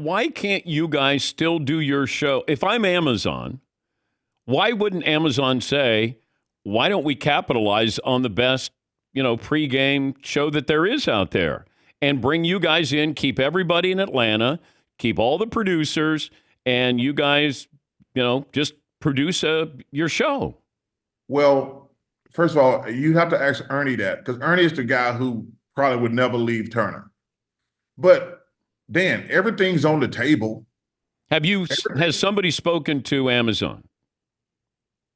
why can't you guys still do your show? If I'm Amazon, why wouldn't Amazon say, why don't we capitalize on the best, pregame show that there is out there and bring you guys in, keep everybody in Atlanta, keep all the producers, and you guys, just produce your show? Well, first of all, you have to ask Ernie that, because Ernie is the guy who probably would never leave Turner. But Dan, everything's on the table. Has somebody spoken to Amazon?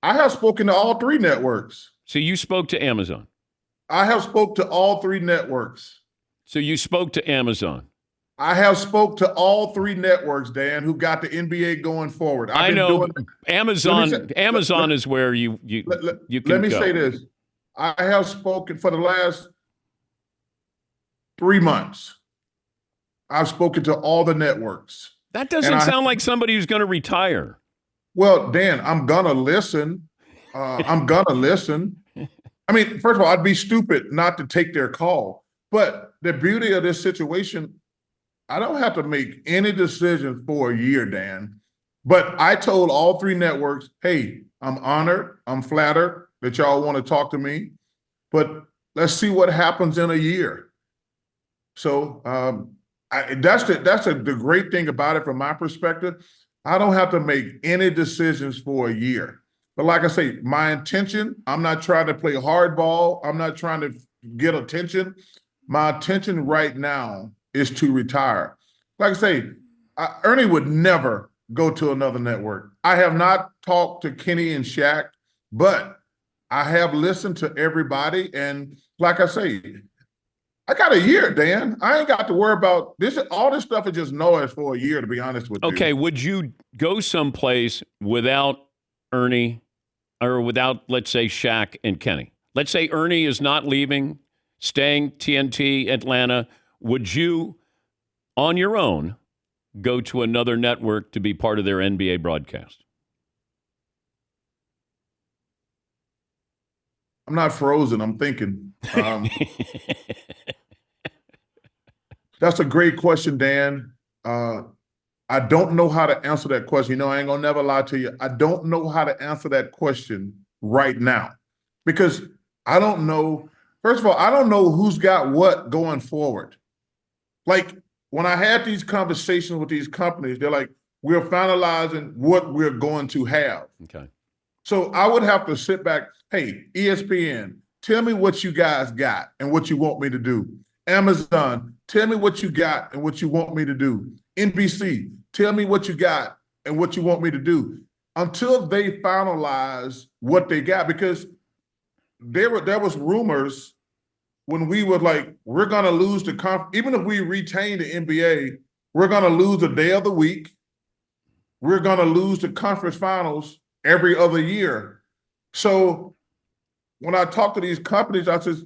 I have spoken to all three networks. So you spoke to Amazon? I have spoke to all three networks. So you spoke to Amazon? I have spoke to all three networks, Dan, who got the NBA going forward. I know Amazon is where you can Let me say this. I have spoken for the last 3 months. I've spoken to all the networks. That doesn't sound like somebody who's going to retire. Well, Dan, I'm going to listen. I'm going to listen. I mean, first of all, I'd be stupid not to take their call. But the beauty of this situation, I don't have to make any decisions for a year, Dan. But I told all three networks, hey, I'm honored, I'm flattered that y'all want to talk to me, but let's see what happens in a year. So that's the great thing about it from my perspective. I don't have to make any decisions for a year. But like I say, my intention, I'm not trying to play hardball. I'm not trying to get attention. My attention right now is to retire. Like I say, Ernie would never go to another network. I have not talked to Kenny and Shaq, but I have listened to everybody. And like I say, I got a year, Dan. I ain't got to worry about this. All this stuff is just noise for a year, to be honest with you. Okay, would you go someplace without Ernie or without, let's say, Shaq and Kenny? Let's say Ernie is not leaving, staying TNT Atlanta. Would you, on your own, go to another network to be part of their NBA broadcast? I'm not frozen. I'm thinking. That's a great question, Dan. I don't know how to answer that question. I ain't gonna never lie to you. I don't know how to answer that question right now because I don't know. First of all, I don't know who's got what going forward. Like when I had these conversations with these companies, they're like, we're finalizing what we're going to have. Okay. So I would have to sit back. Hey, ESPN, tell me what you guys got and what you want me to do. Amazon, tell me what you got and what you want me to do. NBC, tell me what you got and what you want me to do. Until they finalize what they got, because there was rumors when we were like, we're going to lose the conference. Even if we retain the NBA, we're going to lose a day of the week. We're going to lose the conference finals every other year. So when I talk to these companies, I says,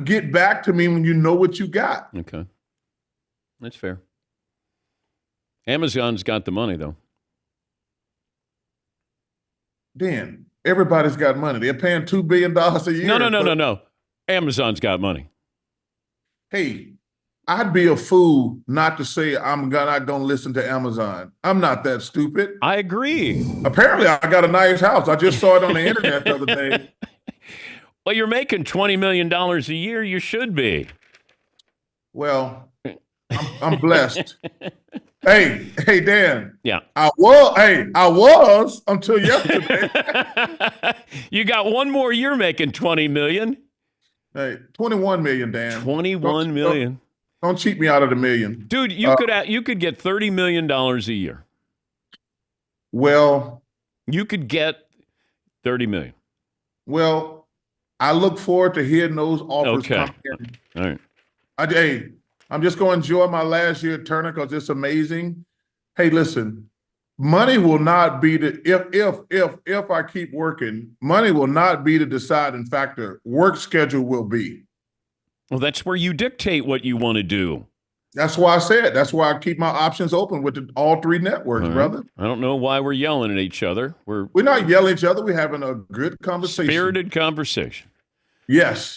get back to me when you know what you got. Okay. That's fair. Amazon's got the money, though. Dan, everybody's got money. They're paying $2 billion a year. No. Amazon's got money. Hey, I'd be a fool not to say I'm not going to listen to Amazon. I'm not that stupid. I agree. Apparently, I got a nice house. I just saw it on the internet the other day. Well, you're making $20 million a year. You should be. Well, I'm blessed. Hey, Dan. Yeah. I was until yesterday. You got one more year making $20 million. Hey, $21 million, Dan. $21 million. Don't cheat me out of the million. Dude, you could get $30 million a year. Well, you could get $30 million. Well, I look forward to hearing those offers come in. All right. I'm just going to enjoy my last year at Turner because it's amazing. Hey, listen, money will not be if I keep working, money will not be the deciding factor. Work schedule will be. Well, that's where you dictate what you want to do. That's why I said. That's why I keep my options open with all three networks, brother. I don't know why we're yelling at each other. We're not yelling at each other. We're having a good conversation. Spirited conversation. Yes.